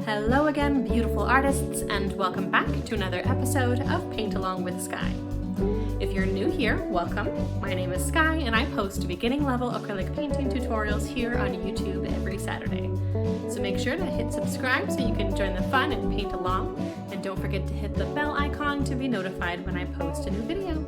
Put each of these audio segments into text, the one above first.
Hello again, beautiful artists, and welcome back to another episode of Paint Along with Skye. If you're new here, welcome. My name is Skye, and I post beginning level acrylic painting tutorials here on YouTube every Saturday. So make sure to hit subscribe so you can join the fun and paint along, and don't forget to hit the bell icon to be notified when I post a new video.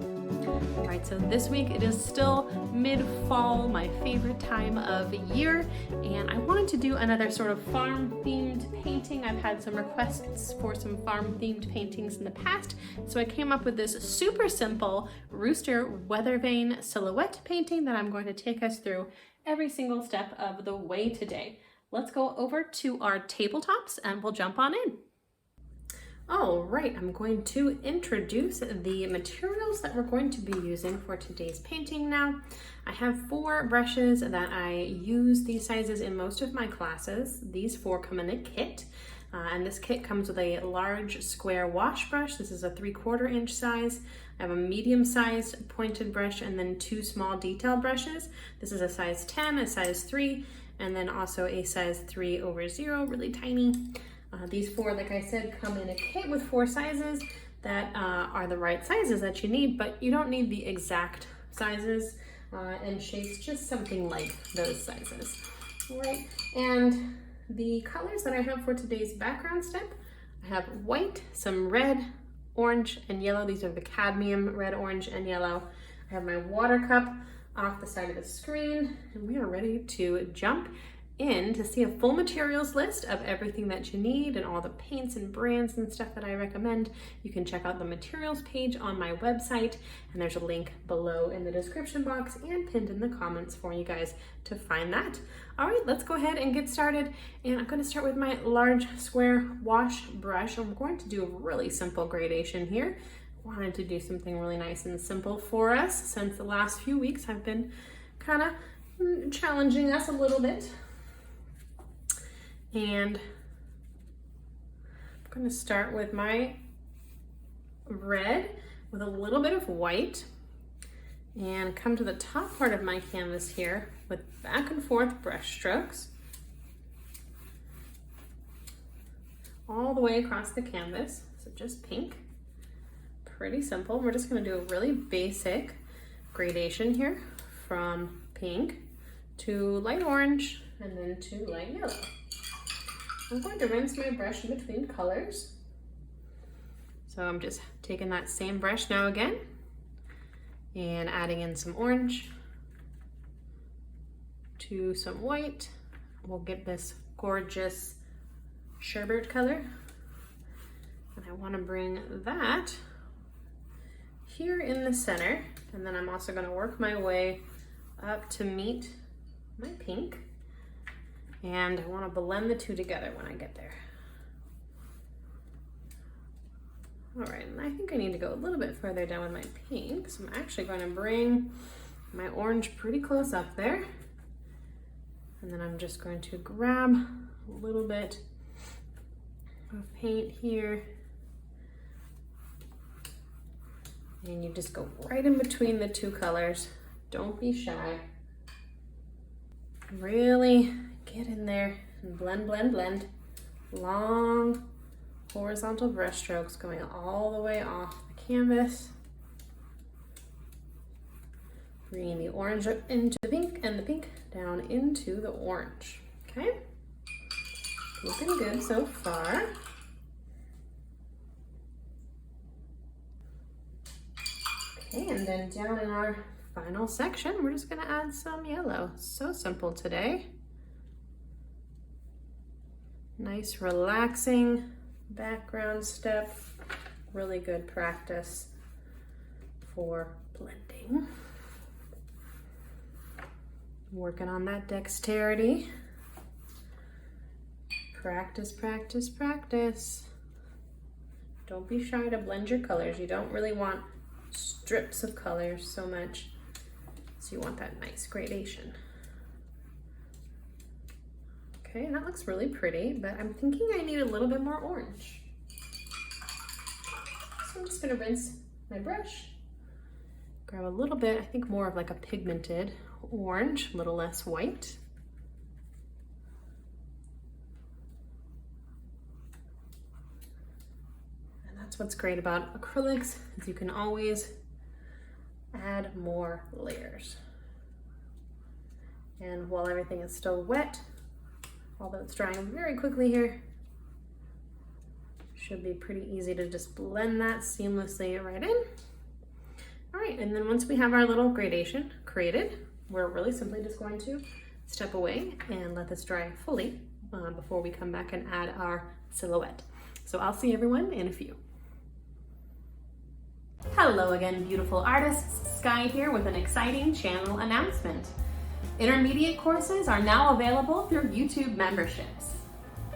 Alright, so this week it is still mid-fall, my favorite time of year, and I wanted to do another sort of farm-themed painting. I've had some requests for some farm-themed paintings in the past, so I came up with this super simple Rooster Weathervane silhouette painting that I'm going to take us through every single step of the way today. Let's go over to our tabletops and we'll jump on in. All right, I'm going to introduce the materials that we're going to be using for today's painting now. I have 4 brushes that I use these sizes in most of my classes. These 4 come in a kit, and this kit comes with a large square wash brush. This is a 3/4 inch size. I have a medium-sized pointed brush and then 2 small detail brushes. This is a size 10, a size 3, and then also a size 3/0, really tiny. These 4, like I said, come in a kit with 4 sizes that are the right sizes that you need, but you don't need the exact sizes and shapes, just something like those sizes. All right, and the colors that I have for today's background step, I have white, some red, orange, and yellow. These are the cadmium red, orange, and yellow. I have my water cup off the side of the screen, and we are ready to jump in to see a full materials list of everything that you need and all the paints and brands and stuff that I recommend. You can check out the materials page on my website, and there's a link below in the description box and pinned in the comments for you guys to find that. All right, let's go ahead and get started. And I'm going to start with my large square wash brush. I'm going to do a really simple gradation here. I wanted to do something really nice and simple for us since the last few weeks I've been kind of challenging us a little bit. And I'm going to start with my red with a little bit of white and come to the top part of my canvas here with back and forth brush strokes all the way across the canvas. So just pink, pretty simple. We're just going to do a really basic gradation here from pink to light orange and then to light yellow. I'm going to rinse my brush in between colors. So I'm just taking that same brush now again and adding in some orange to some white. We'll get this gorgeous sherbet color. And I want to bring that here in the center. And then I'm also going to work my way up to meet my pink. And I want to blend the 2 together when I get there. All right, and I think I need to go a little bit further down with my pink. So I'm actually going to bring my orange pretty close up there. And then I'm just going to grab a little bit of paint here. And you just go right in between the 2 colors. Don't be shy. Really get in there and blend, blend, blend. Long horizontal brush strokes going all the way off the canvas. Bringing the orange up into the pink and the pink down into the orange. Okay, looking good so far. Okay, and then down in our final section, we're just going to add some yellow. So simple today. Nice relaxing background step. Really good practice for blending. Working on that dexterity. Practice, practice, practice. Don't be shy to blend your colors. You don't really want strips of colors so much. So you want that nice gradation. Okay, that looks really pretty, but I'm thinking I need a little bit more orange. So I'm just gonna rinse my brush, grab a little bit, I think more of like a pigmented orange, a little less white. That's what's great about acrylics, is you can always add more layers. And while everything is still wet, although it's drying very quickly here, should be pretty easy to just blend that seamlessly right in. All right, and then once we have our little gradation created, we're really simply just going to step away and let this dry fully before we come back and add our silhouette. So I'll see everyone in a few. Hello again, beautiful artists. Skye here with an exciting channel announcement. Intermediate courses are now available through YouTube memberships.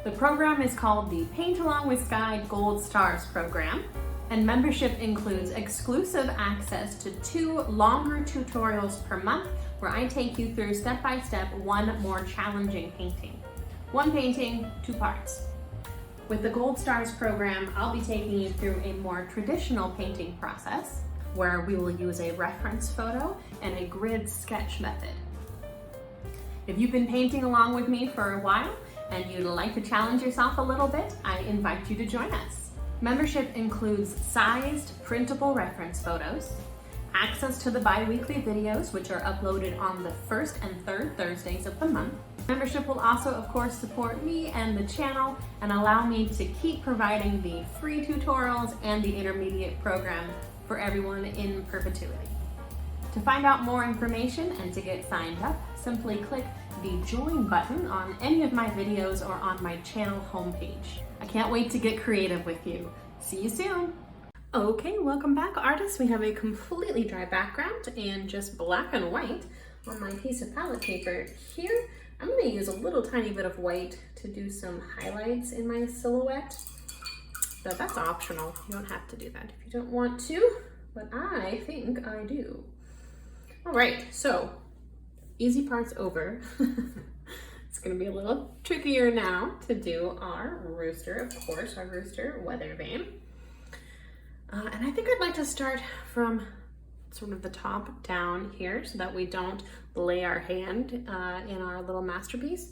The program is called the Paint Along with Skye Gold Stars program, and membership includes exclusive access to 2 longer tutorials per month where I take you through step-by-step one more challenging painting. One painting, 2 parts. With the Gold Stars program, I'll be taking you through a more traditional painting process where we will use a reference photo and a grid sketch method. If you've been painting along with me for a while and you'd like to challenge yourself a little bit, I invite you to join us. Membership includes sized printable reference photos, access to the bi-weekly videos, which are uploaded on the 1st and 3rd Thursdays of the month. Membership will also, of course, support me and the channel and allow me to keep providing the free tutorials and the intermediate program for everyone in perpetuity. To find out more information and to get signed up, simply click the join button on any of my videos or on my channel homepage. I can't wait to get creative with you. See you soon. Okay, welcome back, artists. We have a completely dry background and just black and white on my piece of palette paper here. I'm going to use a little tiny bit of white to do some highlights in my silhouette, but that's optional. You don't have to do that if you don't want to, but I think I do. All right, so easy part's over. It's gonna be a little trickier now to do our rooster, of course, our Rooster Weathervane. And I think I'd like to start from sort of the top down here so that we don't lay our hand in our little masterpiece.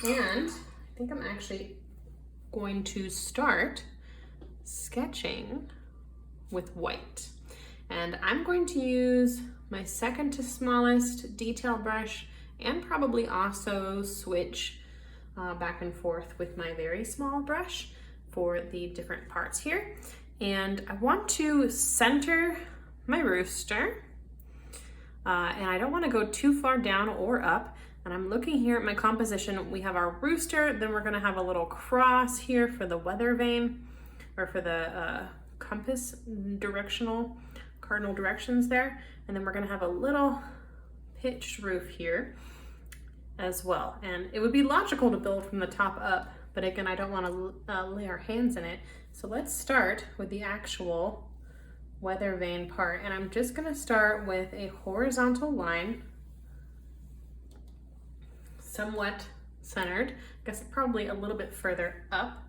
And I think I'm actually going to start sketching with white. And I'm going to use my second to smallest detail brush and probably also switch back and forth with my very small brush for the different parts here. And I want to center my rooster and I don't want to go too far down or up. And I'm looking here at my composition. We have our rooster, then we're going to have a little cross here for the weather vane, or for the compass directional cardinal directions there, and then we're going to have a little pitched roof here as well. And it would be logical to build from the top up, but again, I don't want to lay our hands in it. So let's start with the actual weather vane part, and I'm just going to start with a horizontal line, somewhat centered. I guess probably a little bit further up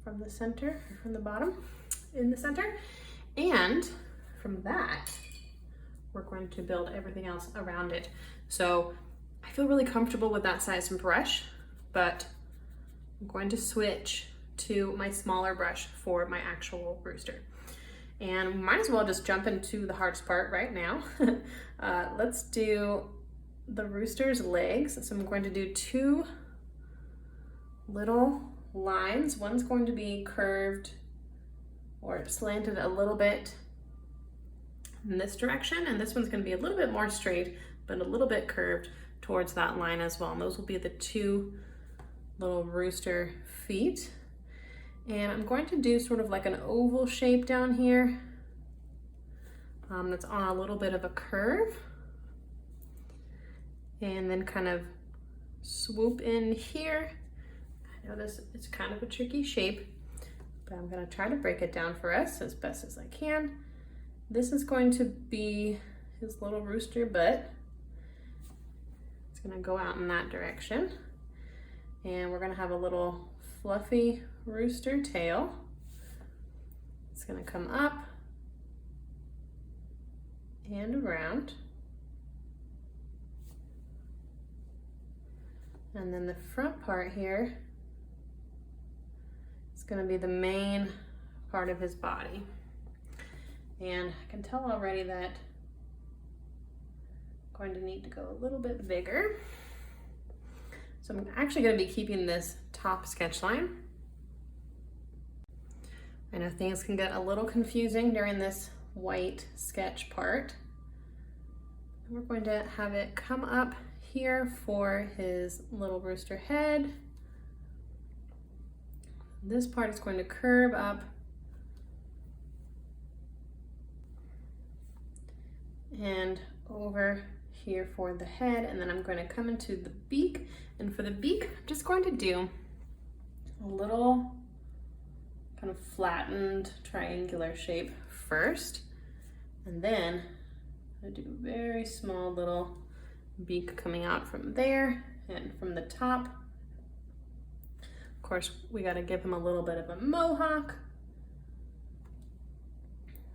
from the center, or from the bottom in the center. And from that, we're going to build everything else around it. So I feel really comfortable with that size brush, but I'm going to switch to my smaller brush for my actual rooster. And might as well just jump into the hardest part right now. Let's do the rooster's legs. So I'm going to do 2 little lines. One's going to be curved or slanted a little bit in this direction, and this one's going to be a little bit more straight, but a little bit curved towards that line as well. And those will be the 2 little rooster feet. And I'm going to do sort of like an oval shape down here that's on a little bit of a curve, and then kind of swoop in here. I know this is kind of a tricky shape, but I'm going to try to break it down for us as best as I can. This is going to be his little rooster butt. It's going to go out in that direction. And we're going to have a little fluffy rooster tail. It's going to come up and around. And then the front part here is going to be the mane part of his body. And I can tell already that I'm going to need to go a little bit bigger. So I'm actually going to be keeping this top sketch line. I know things can get a little confusing during this white sketch part. We're going to have it come up here for his little rooster head. This part is going to curve up and over here for the head, and then I'm going to come into the beak. And for the beak, I'm just going to do a little kind of flattened triangular shape first, and then I'm going to do a very small little beak coming out from there and from the top. Of course, we got to give him a little bit of a mohawk,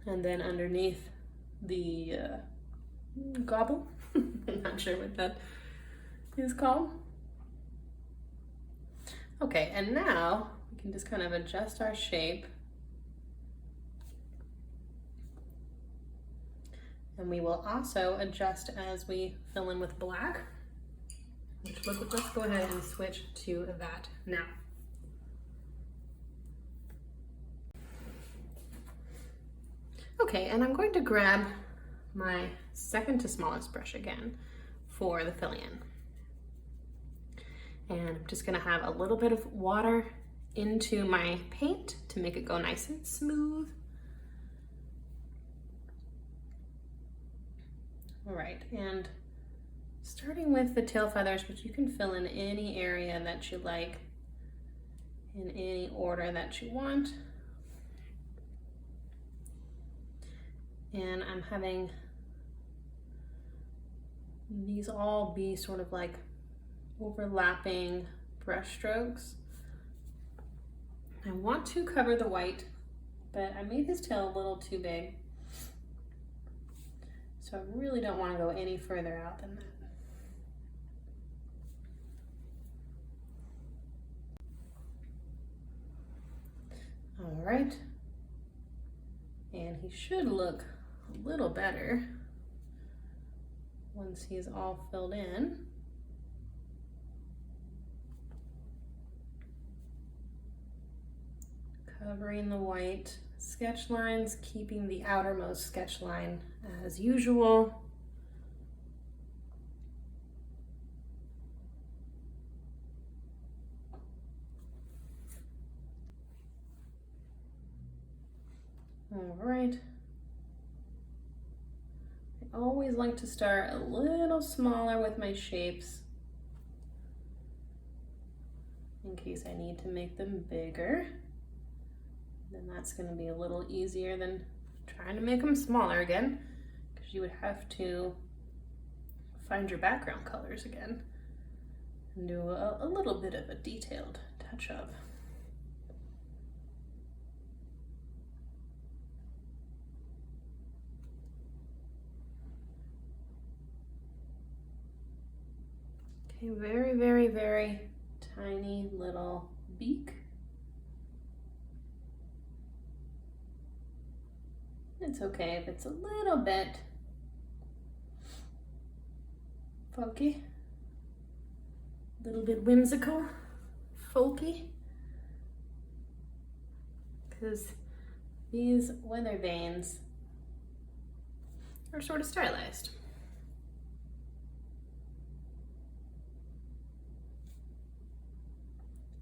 and then underneath the gobble. I'm not sure what that is called. Okay, and now we can just kind of adjust our shape. And we will also adjust as we fill in with black. Let's go ahead and switch to that now. Okay, and I'm going to grab my second to smallest brush again for the fill in. And I'm just gonna have a little bit of water into my paint to make it go nice and smooth. All right, and starting with the tail feathers, which you can fill in any area that you like, in any order that you want. And I'm having these all be sort of like overlapping brush strokes. I want to cover the white, but I made his tail a little too big. So I really don't want to go any further out than that. All right. And he should look a little better once he's all filled in. Covering the white sketch lines, keeping the outermost sketch line as usual. All right. I always like to start a little smaller with my shapes in case I need to make them bigger. Then that's going to be a little easier than trying to make them smaller again, because you would have to find your background colors again and do a little bit of a detailed touch-up. Okay, very, very, very tiny little beak. It's okay if it's a little bit folky, a little bit whimsical, folky, because these weather vanes are sort of stylized.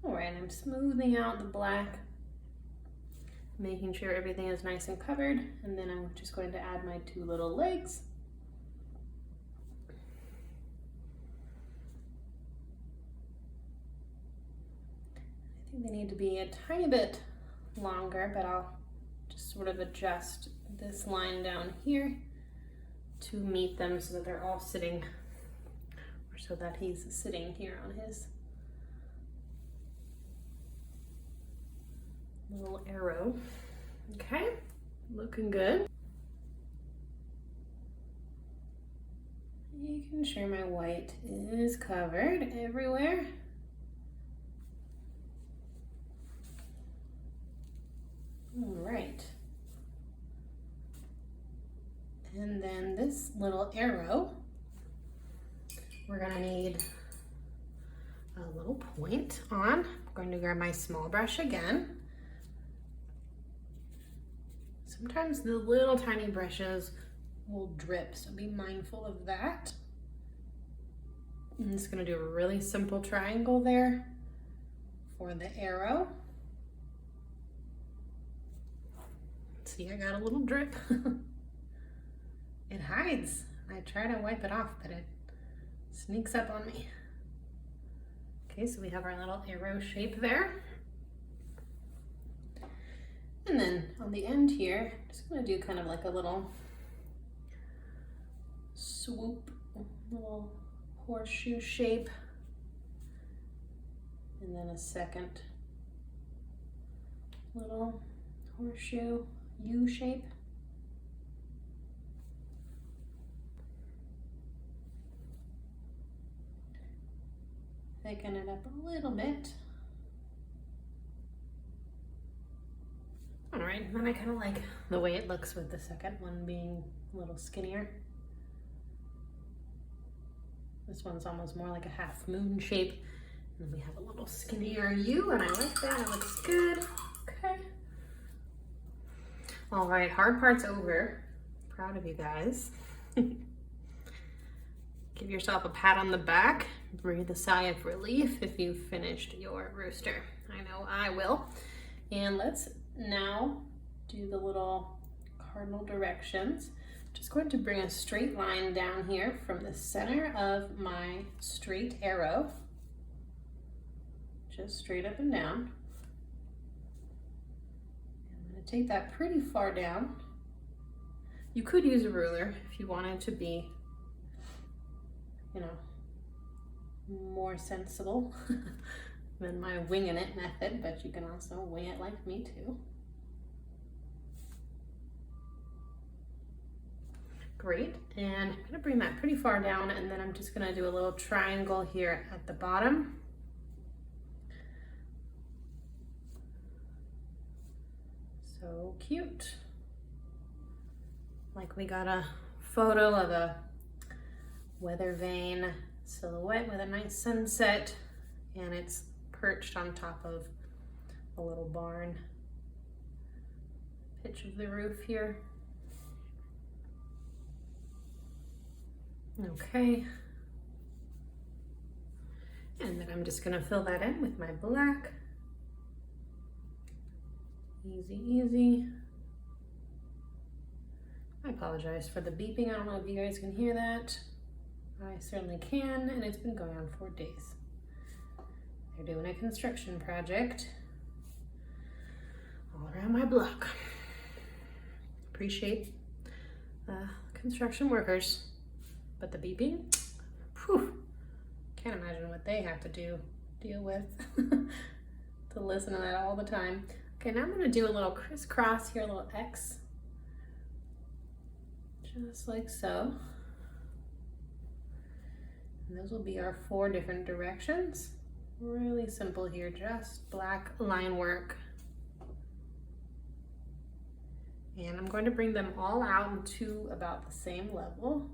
All right, I'm smoothing out the black, making sure everything is nice and covered, and then I'm just going to add my two little legs. I think they need to be a tiny bit longer, but I'll just sort of adjust this line down here to meet them so that they're all sitting, or so that he's sitting here on his little arrow. Okay, looking good. Making sure my white is covered everywhere. All right. And then this little arrow, we're gonna need a little point on. I'm going to grab my small brush again. Sometimes the little tiny brushes will drip, so be mindful of that. I'm just gonna do a really simple triangle there for the arrow. See, I got a little drip. It hides. I try to wipe it off, but it sneaks up on me. Okay, so we have our little arrow shape there. And then on the end here, I'm just gonna do kind of like a little swoop, little horseshoe shape. And then a second little horseshoe U shape. Thicken it up a little bit. All right, and then I kind of like the way it looks with the second one being a little skinnier. This one's almost more like a half moon shape. And then we have a little skinnier U, and I like that, it looks good. Okay. All right, hard part's over. Proud of you guys. Give yourself a pat on the back. Breathe a sigh of relief if you've finished your rooster. I know I will. And let's now do the little cardinal directions. Just going to bring a straight line down here from the center of my straight arrow. Just straight up and down. I'm going to take that pretty far down. You could use a ruler if you wanted to be, you know, more sensible than my winging it method, but you can also wing it like me too. Great, and I'm gonna bring that pretty far down, and then I'm just gonna do a little triangle here at the bottom. So cute. Like we got a photo of a weather vane silhouette with a nice sunset, and it's perched on top of a little barn. Pitch of the roof here. Okay. And then I'm just gonna fill that in with my black. Easy, easy. I apologize for the beeping. I don't know if you guys can hear that. I certainly can, and it's been going on for days. They're doing a construction project all around my block. Appreciate construction workers, but the beeping, whew, can't imagine what they have to deal with to listen to that all the time. Okay, now I'm gonna do a little crisscross here, a little X, just like so. And those will be our 4 different directions. Really simple here, just black line work. And I'm going to bring them all out to about the same level.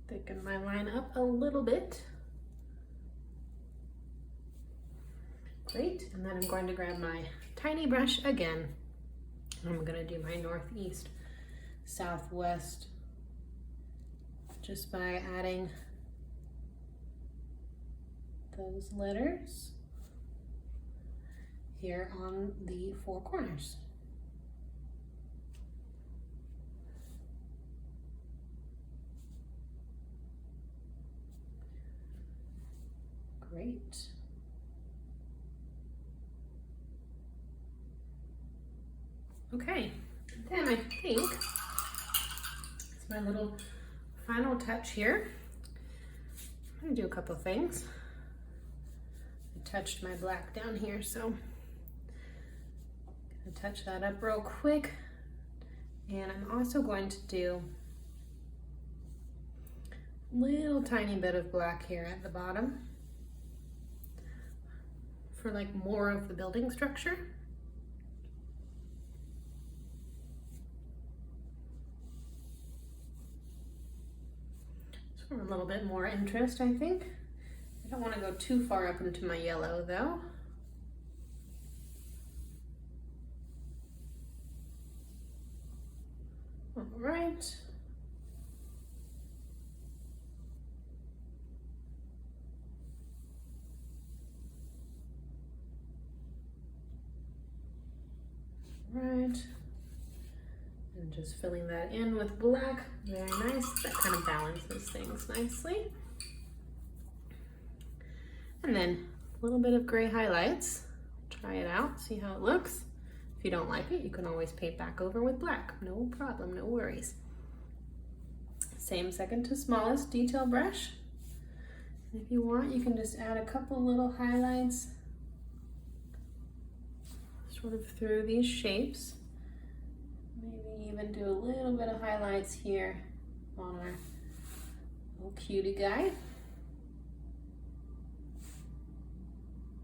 Thicken my line up a little bit. Great, and then I'm going to grab my tiny brush again. I'm gonna do my northeast, southwest, just by adding those letters here on the 4 corners. Great. Okay, then I think it's my little final touch here. I'm gonna do a couple of things. I touched my black down here, so I'm gonna touch that up real quick. And I'm also going to do Little tiny bit of black here at the bottom for like more of the building structure. For a little bit more interest, I think. I don't want to go too far up into my yellow though. All right. Right. And just filling that in with black. Very nice. That kind of balances things nicely. And then a little bit of gray highlights. Try it out, see how it looks. If you don't like it, you can always paint back over with black. No problem, no worries. Same second to smallest detail brush. And if you want, you can just add a couple little highlights sort of through these shapes. Maybe even do a little bit of highlights here on our little cutie guy.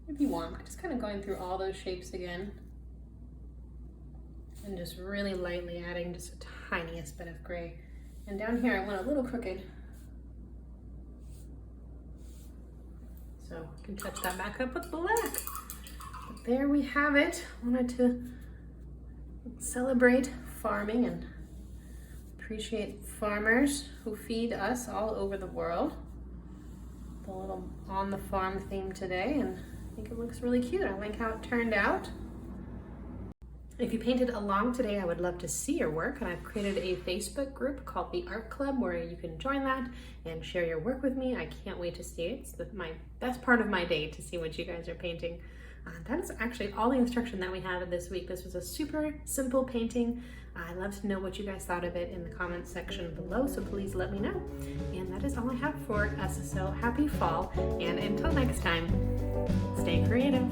If you want, just kind of going through all those shapes again and just really lightly adding just the tiniest bit of gray. And down here I went a little crooked, so you can touch that back up with black. But there we have it. Wanted to celebrate farming and appreciate farmers who feed us all over the world. The little on the farm theme today, and I think it looks really cute. I like how it turned out. If you painted along today, I would love to see your work, and I've created a Facebook group called the Art Club where you can join that and share your work with me. I can't wait to see it. It's my best part of my day to see what you guys are painting. That is actually all the instruction that we have this week. This was a super simple painting. I'd love to know what you guys thought of it in the comments section below, so please let me know. And that is all I have for us, so happy fall, and until next time, stay creative.